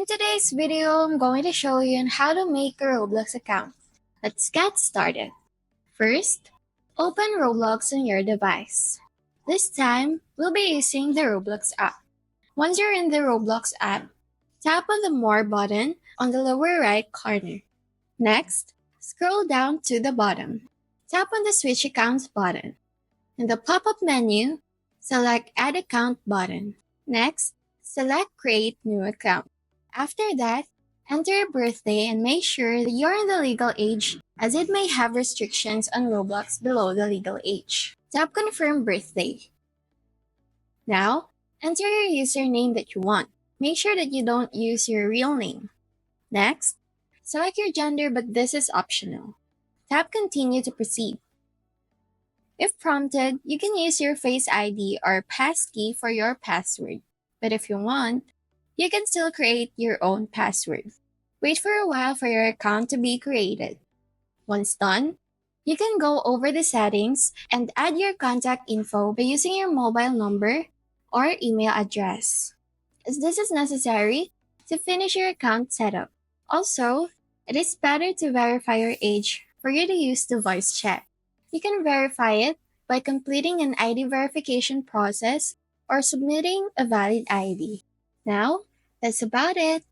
in today's video, I'm going to show you on how to make a Roblox account. Let's get started. First, open Roblox on your device. This time, we'll be using the Roblox app. Once you're in the Roblox app, tap on the More button on the lower right corner. Next, scroll down to the bottom. Tap on the Switch Accounts button. In the pop-up menu, select Add Account button. Next, select Create New Account. After that, enter your birthday and make sure that you're in the legal age, as it may have restrictions on Roblox below the legal age. Tap Confirm Birthday. Now, enter your username that you want. Make sure that you don't use your real name. Next, select your gender, but this is optional. Tap Continue to proceed. If prompted, you can use your Face ID or passkey for your password. But if you want, you can still create your own password. Wait for a while for your account to be created. Once done, you can go over the settings and add your contact info by using your mobile number or email address, as this is necessary to finish your account setup. Also, it is better to verify your age for you to use the voice chat. You can verify it by completing an ID verification process or submitting a valid ID. Now, that's about it.